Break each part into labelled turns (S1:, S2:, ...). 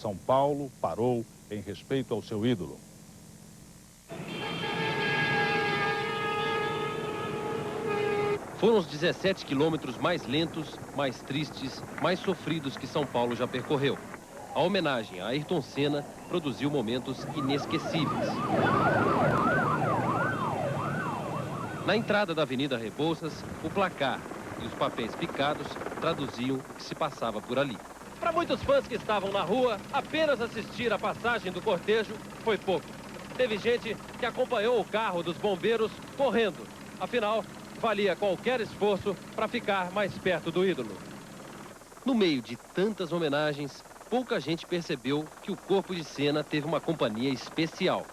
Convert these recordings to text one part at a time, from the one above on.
S1: São Paulo parou em respeito ao seu ídolo.
S2: Foram os 17 quilômetros mais lentos, mais tristes, mais sofridos que São Paulo já percorreu. A homenagem a Ayrton Senna produziu momentos inesquecíveis. Na entrada da Avenida Rebouças, o placar e os papéis picados traduziam o que se passava por ali. Para muitos fãs que estavam na rua, apenas assistir a passagem do cortejo foi pouco. Teve gente que acompanhou o carro dos bombeiros correndo. Afinal, valia qualquer esforço para ficar mais perto do ídolo. No meio de tantas homenagens, pouca gente percebeu que o corpo de Senna teve uma companhia especial.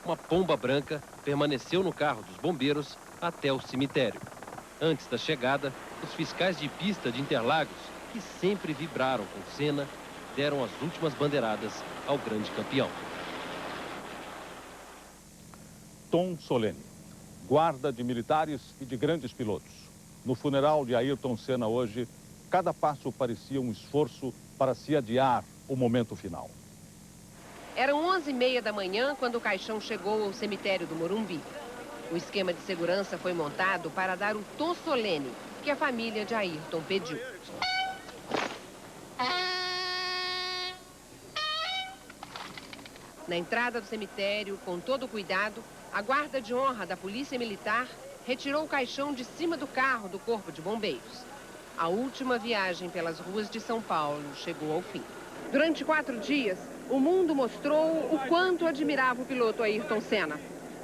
S2: Uma pomba branca permaneceu no carro dos bombeiros até o cemitério. Antes da chegada, os fiscais de pista de Interlagos, que sempre vibraram com Senna, deram as últimas bandeiradas ao grande campeão.
S1: Tom Solene, guarda de militares e de grandes pilotos. No funeral de Ayrton Senna hoje, cada passo parecia um esforço para se adiar o momento final.
S3: Eram 11h30 da manhã quando o caixão chegou ao cemitério do Morumbi. O esquema de segurança foi montado para dar o tom solene que a família de Ayrton pediu. Na entrada do cemitério, com todo cuidado, a guarda de honra da Polícia Militar retirou o caixão de cima do carro do Corpo de Bombeiros. A última viagem pelas ruas de São Paulo chegou ao fim. Durante 4 dias, o mundo mostrou o quanto admirava o piloto Ayrton Senna.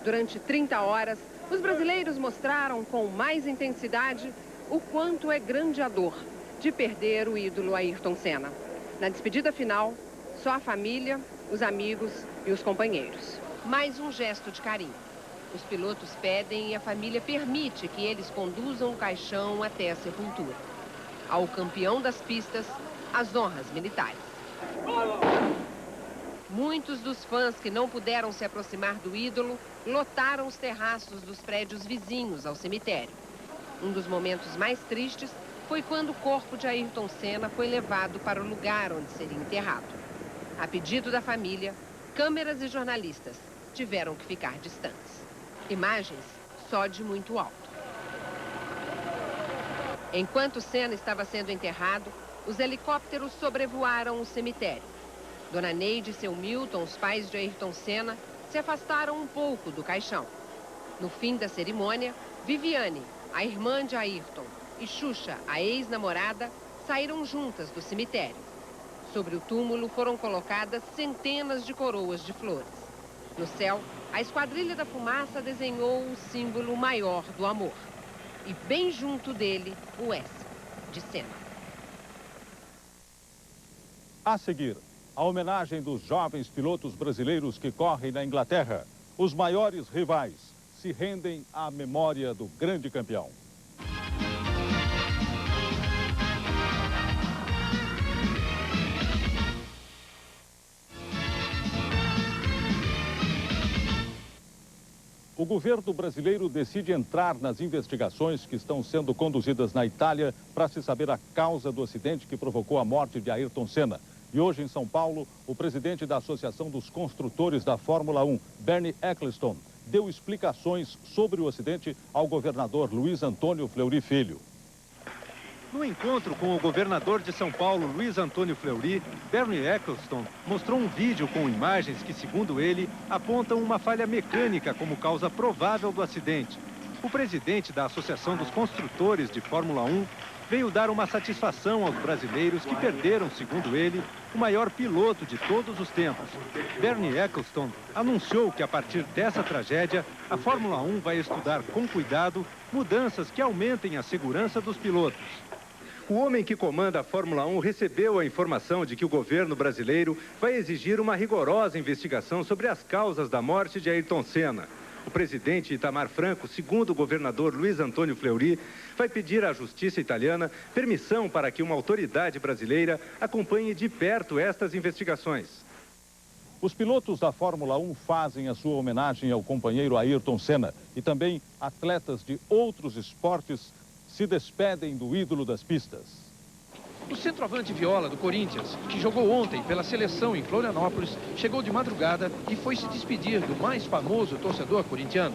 S3: Durante 30 horas, os brasileiros mostraram com mais intensidade o quanto é grande a dor de perder o ídolo Ayrton Senna. Na despedida final, só a família, os amigos e os companheiros. Mais um gesto de carinho. Os pilotos pedem e a família permite que eles conduzam o caixão até a sepultura. Ao campeão das pistas, as honras militares. Muitos dos fãs que não puderam se aproximar do ídolo lotaram os terraços dos prédios vizinhos ao cemitério. Um dos momentos mais tristes foi quando o corpo de Ayrton Senna foi levado para o lugar onde seria enterrado. A pedido da família, câmeras e jornalistas tiveram que ficar distantes. Imagens só de muito alto. Enquanto Senna estava sendo enterrado, os helicópteros sobrevoaram o cemitério. Dona Neide e seu Milton, os pais de Ayrton Senna, se afastaram um pouco do caixão. No fim da cerimônia, Viviane, a irmã de Ayrton, e Xuxa, a ex-namorada, saíram juntas do cemitério. Sobre o túmulo foram colocadas centenas de coroas de flores. No céu, a Esquadrilha da Fumaça desenhou o símbolo maior do amor. E bem junto dele, o S, de Senna.
S1: A seguir, a homenagem dos jovens pilotos brasileiros que correm na Inglaterra. Os maiores rivais se rendem à memória do grande campeão. O governo brasileiro decide entrar nas investigações que estão sendo conduzidas na Itália para se saber a causa do acidente que provocou a morte de Ayrton Senna. E hoje, em São Paulo, o presidente da Associação dos Construtores da Fórmula 1, Bernie Ecclestone, deu explicações sobre o acidente ao governador Luiz Antônio Fleury Filho.
S4: No encontro com o governador de São Paulo, Luiz Antônio Fleury, Bernie Ecclestone mostrou um vídeo com imagens que, segundo ele, apontam uma falha mecânica como causa provável do acidente. O presidente da Associação dos Construtores de Fórmula 1 veio dar uma satisfação aos brasileiros que perderam, segundo ele, o maior piloto de todos os tempos. Bernie Ecclestone anunciou que, a partir dessa tragédia, a Fórmula 1 vai estudar com cuidado mudanças que aumentem a segurança dos pilotos. O homem que comanda a Fórmula 1 recebeu a informação de que o governo brasileiro vai exigir uma rigorosa investigação sobre as causas da morte de Ayrton Senna. O presidente Itamar Franco, segundo o governador Luiz Antônio Fleury, vai pedir à justiça italiana permissão para que uma autoridade brasileira acompanhe de perto estas investigações.
S1: Os pilotos da Fórmula 1 fazem a sua homenagem ao companheiro Ayrton Senna e também atletas de outros esportes se despedem do ídolo das pistas.
S2: O centroavante Viola, do Corinthians, que jogou ontem pela seleção em Florianópolis, chegou de madrugada e foi se despedir do mais famoso torcedor corintiano.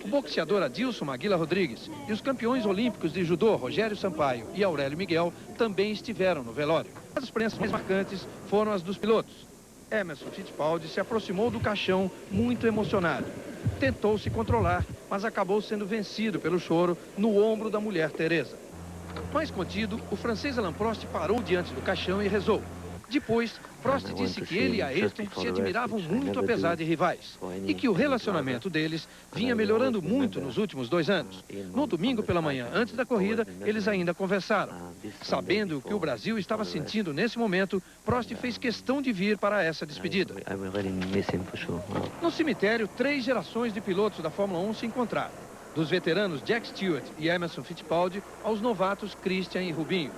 S2: O boxeador Adilson Maguila Rodrigues e os campeões olímpicos de judô Rogério Sampaio e Aurélio Miguel também estiveram no velório. As prensas mais marcantes foram as dos pilotos. Emerson Fittipaldi se aproximou do caixão muito emocionado. Tentou se controlar, mas acabou sendo vencido pelo choro no ombro da mulher Teresa. Mais contido, o francês Alain Prost parou diante do caixão e rezou. Depois, Prost disse que ele e Ayrton se admiravam muito apesar de rivais e que o relacionamento deles vinha melhorando muito nos últimos 2 anos. No domingo pela manhã, antes da corrida, eles ainda conversaram. Sabendo o que o Brasil estava sentindo nesse momento, Prost fez questão de vir para essa despedida. No cemitério, 3 gerações de pilotos da Fórmula 1 se encontraram. Dos veteranos Jack Stewart e Emerson Fittipaldi aos novatos Christian e Rubinho.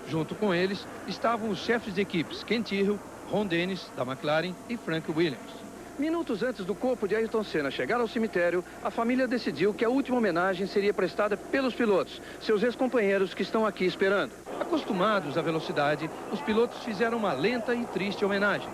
S2: Junto com eles estavam os chefes de equipes Ken Tyrrell, Ron Dennis, da McLaren, e Frank Williams. Minutos antes do corpo de Ayrton Senna chegar ao cemitério, a família decidiu que a última homenagem seria prestada pelos pilotos, seus ex-companheiros que estão aqui esperando. Acostumados à velocidade, os pilotos fizeram uma lenta e triste homenagem.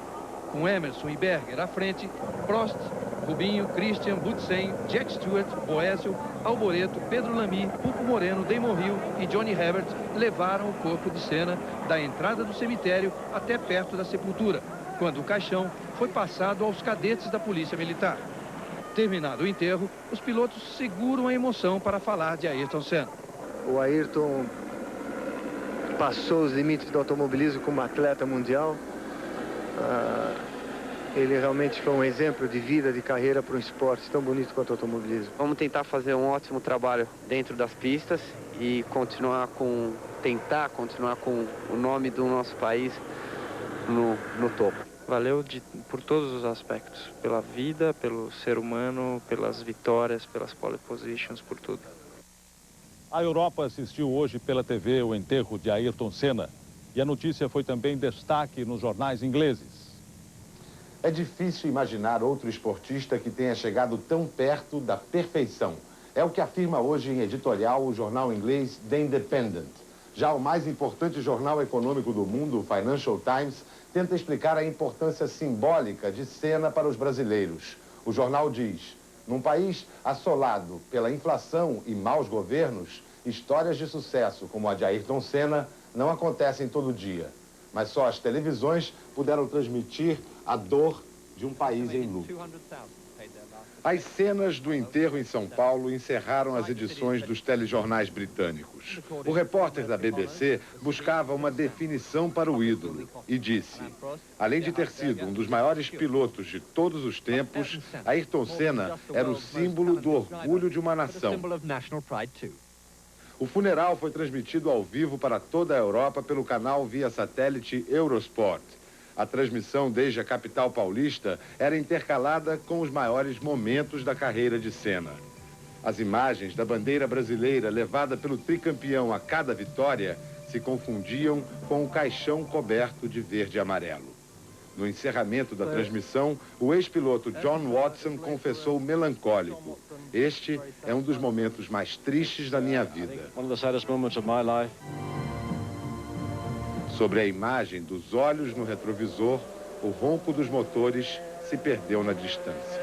S2: Com Emerson e Berger à frente, Prost, Rubinho, Christian, Butsen, Jack Stewart, Boesel, Alboreto, Pedro Lamy, Pulpo Moreno, Damon Hill e Johnny Herbert levaram o corpo de Senna da entrada do cemitério até perto da sepultura, quando o caixão foi passado aos cadetes da Polícia Militar. Terminado o enterro, os pilotos seguram a emoção para falar de Ayrton Senna.
S5: O Ayrton passou os limites do automobilismo como atleta mundial. Ele realmente foi um exemplo de vida, de carreira para um esporte tão bonito quanto o automobilismo.
S6: Vamos tentar fazer um ótimo trabalho dentro das pistas e tentar continuar com o nome do nosso país no topo.
S7: Valeu por todos os aspectos, pela vida, pelo ser humano, pelas vitórias, pelas pole positions, por tudo.
S1: A Europa assistiu hoje pela TV o enterro de Ayrton Senna e a notícia foi também destaque nos jornais ingleses.
S8: É difícil imaginar outro esportista que tenha chegado tão perto da perfeição. É o que afirma hoje em editorial o jornal inglês The Independent. Já o mais importante jornal econômico do mundo, o Financial Times, tenta explicar a importância simbólica de Senna para os brasileiros. O jornal diz: num país assolado pela inflação e maus governos, histórias de sucesso como a de Ayrton Senna não acontecem todo dia. Mas só as televisões puderam transmitir a dor de um país em luto. As cenas do enterro em São Paulo encerraram as edições dos telejornais britânicos. O repórter da BBC buscava uma definição para o ídolo e disse: além de ter sido um dos maiores pilotos de todos os tempos, Ayrton Senna era o símbolo do orgulho de uma nação. O funeral foi transmitido ao vivo para toda a Europa pelo canal via satélite Eurosport. A transmissão desde a capital paulista era intercalada com os maiores momentos da carreira de Senna. As imagens da bandeira brasileira levada pelo tricampeão a cada vitória se confundiam com o caixão coberto de verde e amarelo. No encerramento da transmissão, o ex-piloto John Watson confessou melancólico: este é um dos momentos mais tristes da minha vida. Sobre a imagem dos olhos no retrovisor, o ronco dos motores se perdeu na distância.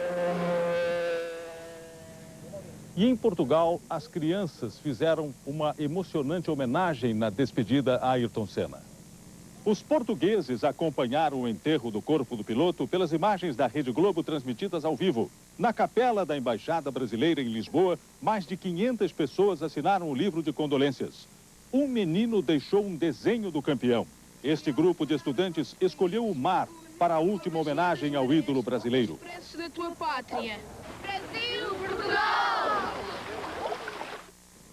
S1: E em Portugal, as crianças fizeram uma emocionante homenagem na despedida a Ayrton Senna. Os portugueses acompanharam o enterro do corpo do piloto pelas imagens da Rede Globo transmitidas ao vivo. Na capela da Embaixada Brasileira em Lisboa, mais de 500 pessoas assinaram o livro de condolências. Um menino deixou um desenho do campeão. Este grupo de estudantes escolheu o mar para a última homenagem ao ídolo brasileiro.
S9: O preço da tua pátria. Brasil, Portugal!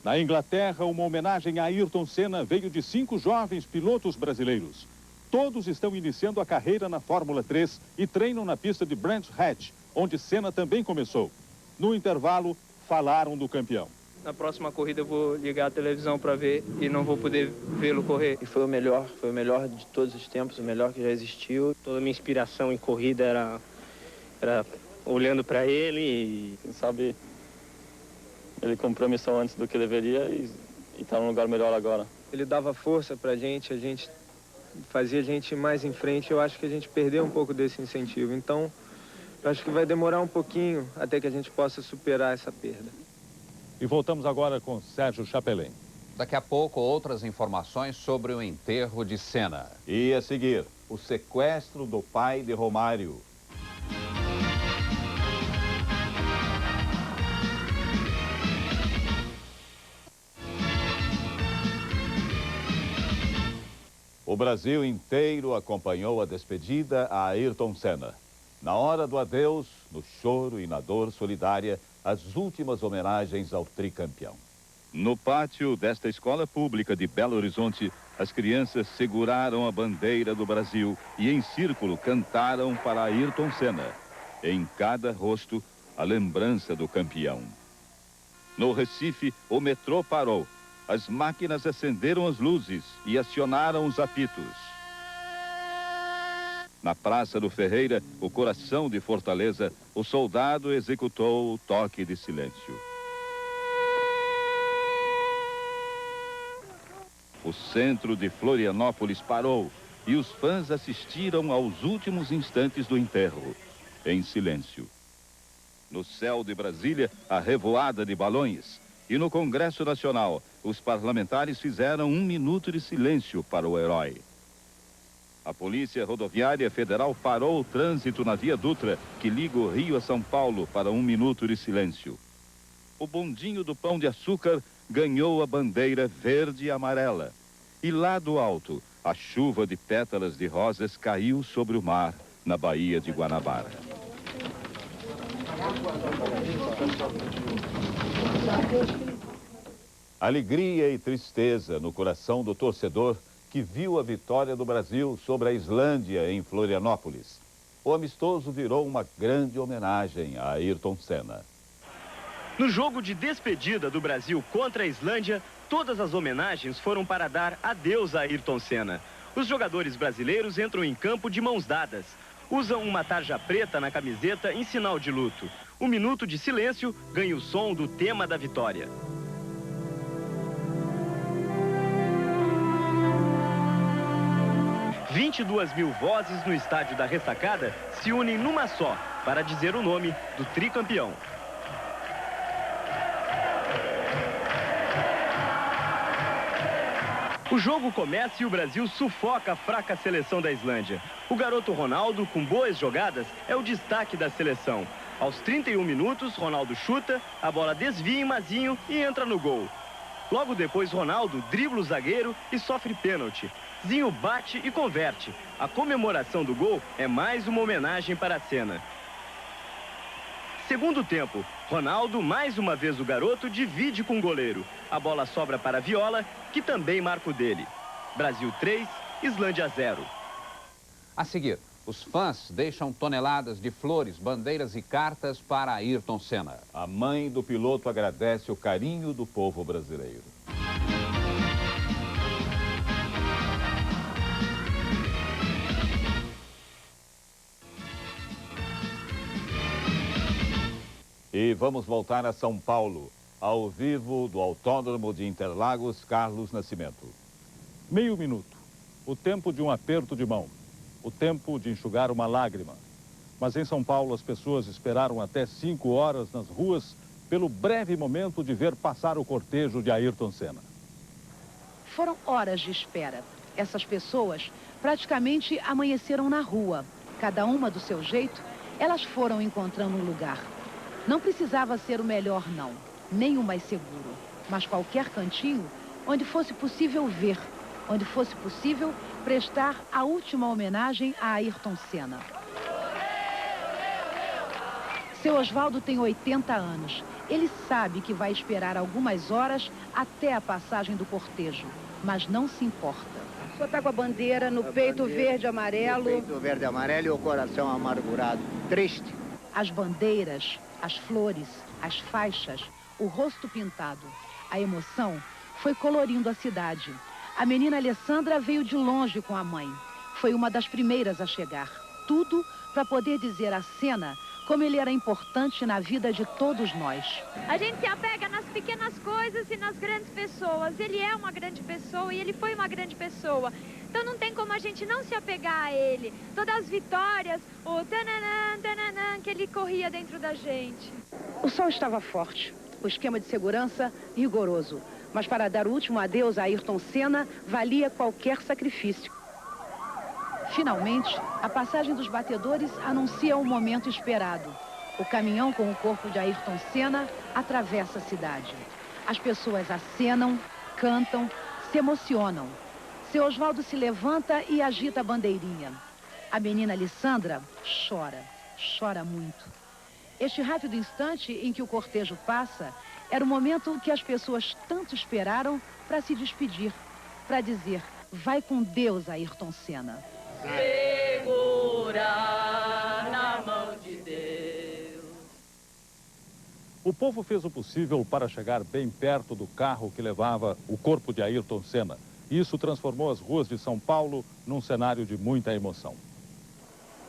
S1: Na Inglaterra, uma homenagem a Ayrton Senna veio de 5 jovens pilotos brasileiros. Todos estão iniciando a carreira na Fórmula 3 e treinam na pista de Brands Hatch, onde Senna também começou. No intervalo, falaram do campeão.
S7: Na próxima corrida eu vou ligar a televisão para ver e não vou poder vê-lo correr.
S6: E foi o melhor de todos os tempos, o melhor que já existiu.
S10: Toda a minha inspiração em corrida era olhando para ele e, quem sabe, ele cumpriu a missão antes do que deveria e está num lugar melhor agora. ele dava força pra gente, a gente fazia a gente ir mais em frente. Eu acho que a gente perdeu um pouco desse incentivo. Então, eu acho que vai demorar um pouquinho até que a gente possa superar essa perda.
S1: E voltamos agora com Sérgio Chapelin.
S11: Daqui a pouco, outras informações sobre o enterro de Senna.
S12: E a seguir, o sequestro do pai de Romário. O Brasil inteiro acompanhou a despedida a Ayrton Senna. Na hora do adeus, no choro e na dor solidária, as últimas homenagens ao tricampeão.
S13: No pátio desta escola pública de Belo Horizonte, as crianças seguraram a bandeira do Brasil e em círculo cantaram para Ayrton Senna. Em cada rosto, a lembrança do campeão. No Recife, o metrô parou. As máquinas acenderam as luzes e acionaram os apitos. Na Praça do Ferreira, o coração de Fortaleza, o soldado executou o toque de silêncio. O centro de Florianópolis parou e os fãs assistiram aos últimos instantes do enterro, em silêncio. No céu de Brasília, a revoada de balões. E no Congresso Nacional, os parlamentares fizeram 1 minuto de silêncio para o herói. A Polícia Rodoviária Federal parou o trânsito na Via Dutra, que liga o Rio a São Paulo, para 1 minuto de silêncio. O bondinho do Pão de Açúcar ganhou a bandeira verde e amarela. E lá do alto, a chuva de pétalas de rosas caiu sobre o mar, na Baía de Guanabara.
S12: Alegria e tristeza no coração do torcedor que viu a vitória do Brasil sobre a Islândia em Florianópolis. O amistoso virou uma grande homenagem a Ayrton Senna.
S14: No jogo de despedida do Brasil contra a Islândia, todas as homenagens foram para dar adeus a Ayrton Senna. Os jogadores brasileiros entram em campo de mãos dadas. Usam uma tarja preta na camiseta em sinal de luto. 1 minuto de silêncio ganha o som do tema da vitória. ...22.000 vozes no estádio da Ressacada se unem numa só para dizer o nome do tricampeão. O jogo começa e o Brasil sufoca a fraca seleção da Islândia. O garoto Ronaldo, com boas jogadas, é o destaque da seleção. Aos 31 minutos, Ronaldo chuta, a bola desvia em Mazinho e entra no gol. Logo depois, Ronaldo dribla o zagueiro e sofre pênalti. Zinho bate e converte. A comemoração do gol é mais uma homenagem para Senna. Segundo tempo, Ronaldo, mais uma vez o garoto, divide com o goleiro. A bola sobra para Viola, que também marca o dele. Brasil 3, Islândia 0.
S11: A seguir, os fãs deixam toneladas de flores, bandeiras e cartas para Ayrton Senna.
S12: A mãe do piloto agradece o carinho do povo brasileiro. E vamos voltar a São Paulo, ao vivo do Autódromo de Interlagos, Carlos Nascimento.
S1: Meio minuto, o tempo de um aperto de mão, o tempo de enxugar uma lágrima. Mas em São Paulo as pessoas esperaram até 5 horas nas ruas pelo breve momento de ver passar o cortejo de Ayrton Senna.
S15: Foram horas de espera. Essas pessoas praticamente amanheceram na rua. Cada uma do seu jeito, elas foram encontrando um lugar. Não precisava ser o melhor, não, nem o mais seguro, mas qualquer cantinho onde fosse possível ver, onde fosse possível prestar a última homenagem a Ayrton Senna. Seu Oswaldo tem 80 anos. Ele sabe que vai esperar algumas horas até a passagem do cortejo, mas não se importa.
S16: O senhor está com a bandeira no peito verde e amarelo.
S17: No peito verde e amarelo e o coração amargurado, triste.
S15: As bandeiras, as flores, as faixas, o rosto pintado. A emoção foi colorindo a cidade. A menina Alessandra veio de longe com a mãe. Foi uma das primeiras a chegar. Tudo para poder dizer a Senna como ele era importante na vida de todos nós.
S18: A gente se apega nas pequenas coisas e nas grandes pessoas. Ele é uma grande pessoa e ele foi uma grande pessoa. Então não tem como a gente não se apegar a ele. Todas as vitórias, o tananã, tananã, que ele corria dentro da gente.
S15: O sol estava forte, o esquema de segurança rigoroso. Mas para dar o último adeus a Ayrton Senna, valia qualquer sacrifício. Finalmente, a passagem dos batedores anuncia o momento esperado. O caminhão com o corpo de Ayrton Senna atravessa a cidade. As pessoas acenam, cantam, se emocionam. Seu Oswaldo se levanta e agita a bandeirinha. A menina Alessandra chora muito. Este rápido instante em que o cortejo passa era o momento que as pessoas tanto esperaram para se despedir, para dizer, vai com Deus, Ayrton Senna.
S19: Segura na mão de Deus.
S1: O povo fez o possível para chegar bem perto do carro que levava o corpo de Ayrton Senna. Isso transformou as ruas de São Paulo num cenário de muita emoção.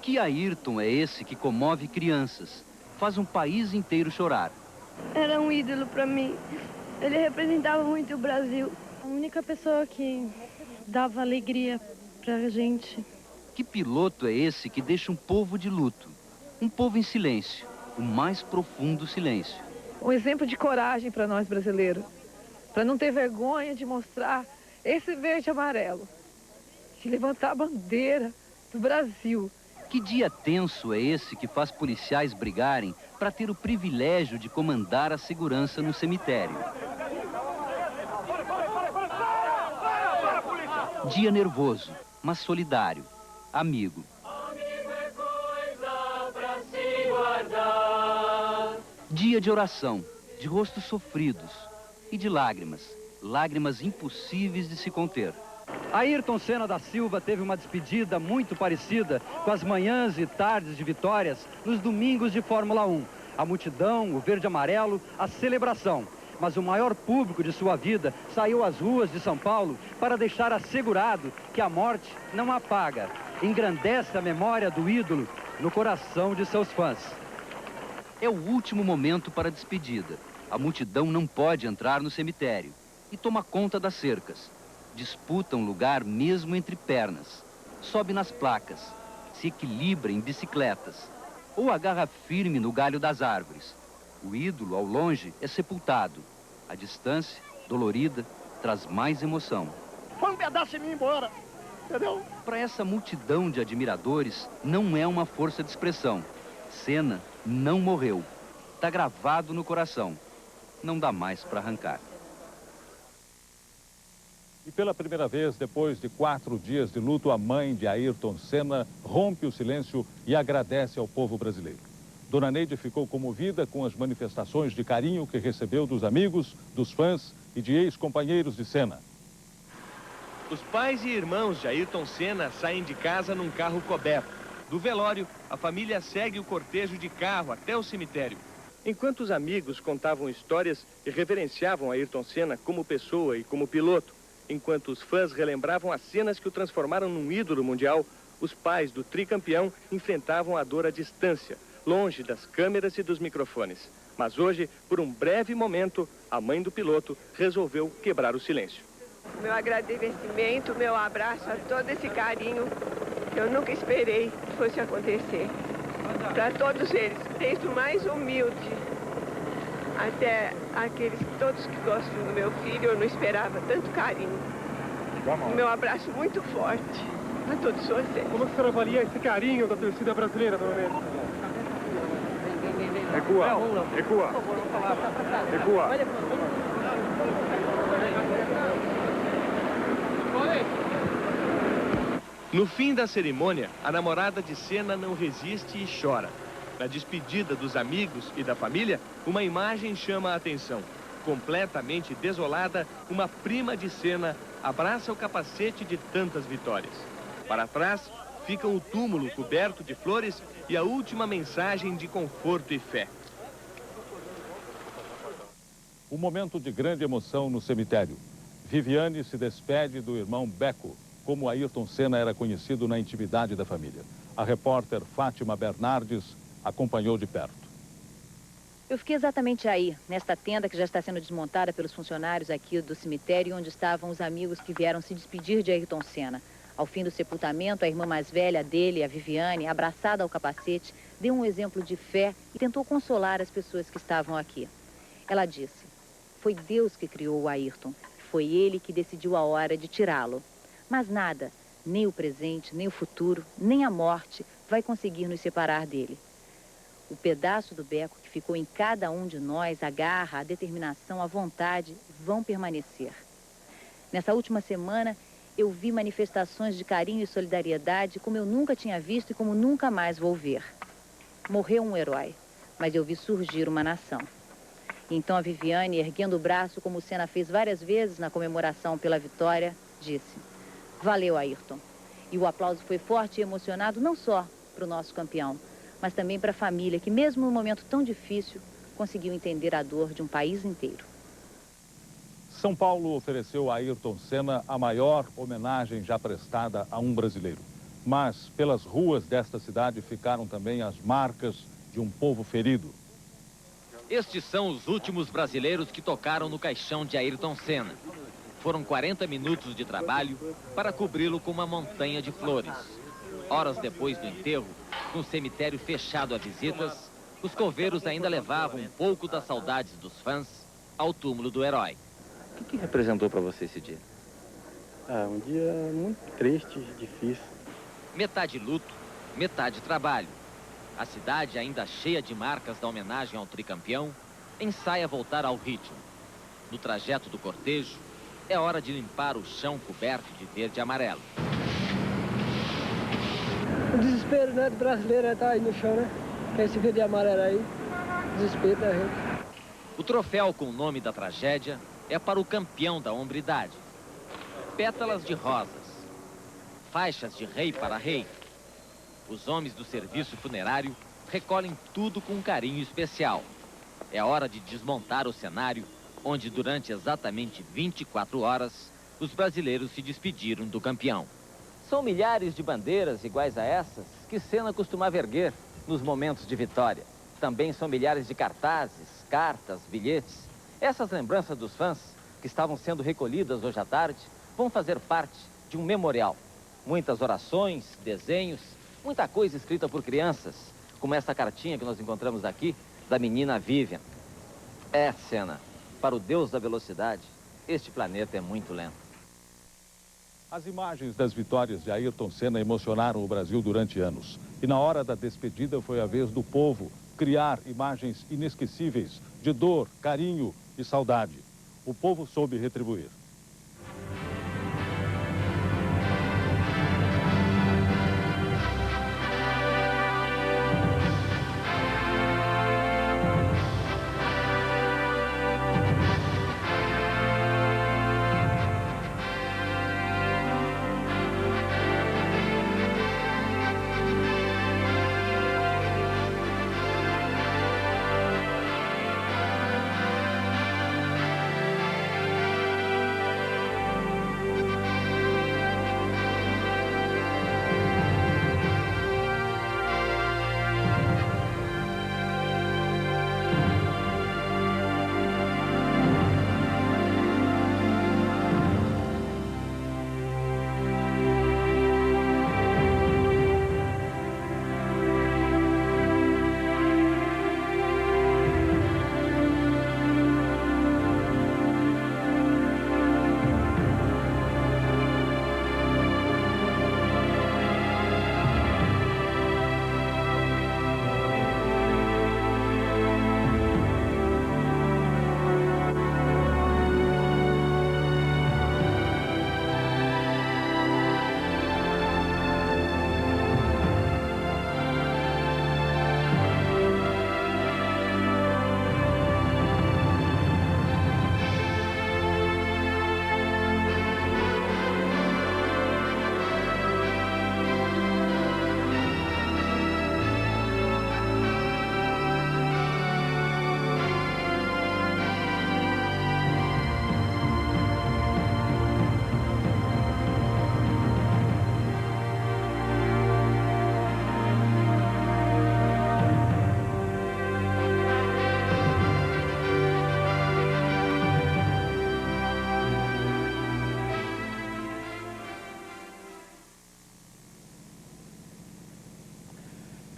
S20: Que Ayrton é esse que comove crianças, faz um país inteiro chorar?
S21: Era um ídolo para mim. Ele representava muito o Brasil. A única pessoa que dava alegria pra gente.
S20: Que piloto é esse que deixa um povo de luto? Um povo em silêncio, o mais profundo silêncio.
S22: Um exemplo de coragem para nós brasileiros. Para não ter vergonha de mostrar esse verde e amarelo. De levantar a bandeira do Brasil.
S20: Que dia tenso é esse que faz policiais brigarem para ter o privilégio de comandar a segurança no cemitério? Dia nervoso, mas solidário, amigo. Dia de oração, de rostos sofridos e de lágrimas, lágrimas impossíveis de se conter.
S23: Ayrton Senna da Silva teve uma despedida muito parecida com as manhãs e tardes de vitórias nos domingos de Fórmula 1. A multidão, o verde e amarelo, a celebração. Mas o maior público de sua vida saiu às ruas de São Paulo para deixar assegurado que a morte não apaga, engrandece a memória do ídolo no coração de seus fãs.
S20: É o último momento para a despedida. A multidão não pode entrar no cemitério e toma conta das cercas. Disputa um lugar mesmo entre pernas, sobe nas placas, se equilibra em bicicletas ou agarra firme no galho das árvores. O ídolo, ao longe, é sepultado. A distância, dolorida, traz mais emoção.
S24: Põe um pedaço em mim embora, entendeu?
S20: Para essa multidão de admiradores, não é uma força de expressão. Senna não morreu. Está gravado no coração. Não dá mais para arrancar.
S1: E pela primeira vez, depois de 4 dias de luto, a mãe de Ayrton Senna rompe o silêncio e agradece ao povo brasileiro. Dona Neide ficou comovida com as manifestações de carinho que recebeu dos amigos, dos fãs e de ex-companheiros de Senna.
S2: Os pais e irmãos de Ayrton Senna saem de casa num carro coberto. Do velório, a família segue o cortejo de carro até o cemitério. Enquanto os amigos contavam histórias e reverenciavam Ayrton Senna como pessoa e como piloto, enquanto os fãs relembravam as cenas que o transformaram num ídolo mundial, os pais do tricampeão enfrentavam a dor à distância, longe das câmeras e dos microfones. Mas hoje, por um breve momento, a mãe do piloto resolveu quebrar o silêncio.
S25: Meu agradecimento, meu abraço a todo esse carinho que eu nunca esperei que fosse acontecer. Para todos eles, desde o mais humilde até aqueles todos que gostam do meu filho, eu não esperava tanto carinho. Meu abraço muito forte a todos vocês.
S24: Como a senhora avalia esse carinho da torcida brasileira, dona Neide? Recua, recua, recua.
S2: No fim da cerimônia, a namorada de Senna não resiste e chora. Na despedida dos amigos e da família, uma imagem chama a atenção. Completamente desolada, uma prima de Senna abraça o capacete de tantas vitórias. Para trás, fica o túmulo coberto de flores e a última mensagem de conforto e fé.
S1: Um momento de grande emoção no cemitério. Viviane se despede do irmão Beco, como Ayrton Senna era conhecido na intimidade da família. A repórter Fátima Bernardes acompanhou de perto.
S3: Eu fiquei exatamente aí, nesta tenda que já está sendo desmontada pelos funcionários aqui do cemitério, onde estavam os amigos que vieram se despedir de Ayrton Senna. Ao fim do sepultamento, a irmã mais velha dele, a Viviane, abraçada ao capacete, deu um exemplo de fé e tentou consolar as pessoas que estavam aqui. Ela disse: foi Deus que criou o Ayrton, foi ele que decidiu a hora de tirá-lo. Mas nada, nem o presente, nem o futuro, nem a morte vai conseguir nos separar dele. O pedaço do beco que ficou em cada um de nós, a garra, a determinação, a vontade, vão permanecer. Nessa última semana, eu vi manifestações de carinho e solidariedade como eu nunca tinha visto e como nunca mais vou ver. Morreu um herói, mas eu vi surgir uma nação. E então a Viviane, erguendo o braço, como o Senna fez várias vezes na comemoração pela vitória, disse: valeu, Ayrton. E o aplauso foi forte e emocionado não só para o nosso campeão, mas também para a família, que mesmo num momento tão difícil, conseguiu entender a dor de um país inteiro.
S1: São Paulo ofereceu a Ayrton Senna a maior homenagem já prestada a um brasileiro. Mas pelas ruas desta cidade ficaram também as marcas de um povo ferido.
S2: Estes são os últimos brasileiros que tocaram no caixão de Ayrton Senna. Foram 40 minutos de trabalho para cobri-lo com uma montanha de flores. Horas depois do enterro, com o cemitério fechado a visitas, os coveiros ainda levavam um pouco das saudades dos fãs ao túmulo do herói.
S4: O que representou para você esse dia?
S5: Um dia muito triste, difícil.
S2: Metade luto, metade trabalho. A cidade, ainda cheia de marcas da homenagem ao tricampeão, ensaia voltar ao ritmo. No trajeto do cortejo, é hora de limpar o chão coberto de verde e amarelo.
S22: O desespero, né, do brasileiro tá aí no chão, né? Com esse verde e amarelo aí, desespero da gente.
S2: O troféu com o nome da tragédia é para o campeão da hombridade. Pétalas de rosas, faixas de rei para rei. Os homens do serviço funerário recolhem tudo com um carinho especial. É hora de desmontar o cenário, onde durante exatamente 24 horas, os brasileiros se despediram do campeão. São milhares de bandeiras iguais a essas que Senna costumava erguer nos momentos de vitória. Também são milhares de cartazes, cartas, bilhetes. Essas lembranças dos fãs, que estavam sendo recolhidas hoje à tarde, vão fazer parte de um memorial. Muitas orações, desenhos, muita coisa escrita por crianças, como essa cartinha que nós encontramos aqui, da menina Vivian. Senna, para o deus da velocidade, este planeta é muito lento.
S1: As imagens das vitórias de Ayrton Senna emocionaram o Brasil durante anos. E na hora da despedida foi a vez do povo criar imagens inesquecíveis de dor, carinho e saudade. O povo soube retribuir.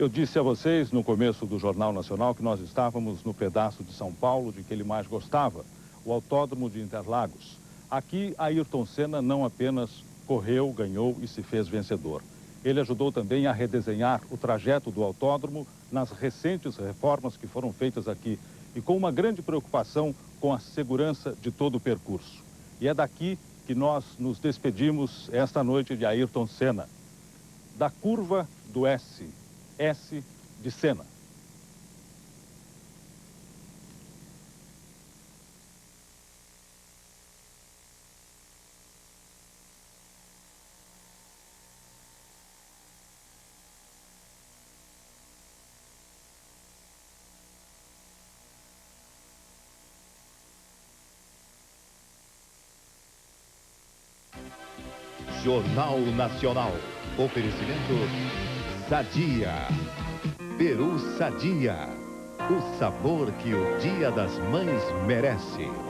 S1: Eu disse a vocês no começo do Jornal Nacional que nós estávamos no pedaço de São Paulo de que ele mais gostava, o Autódromo de Interlagos. Aqui, Ayrton Senna não apenas correu, ganhou e se fez vencedor. Ele ajudou também a redesenhar o trajeto do autódromo nas recentes reformas que foram feitas aqui e com uma grande preocupação com a segurança de todo o percurso. E é daqui que nós nos despedimos esta noite de Ayrton Senna, da curva do S de Senna.
S6: Jornal Nacional. Oferecimento Sadia. Peru Sadia. O sabor que o Dia das Mães merece.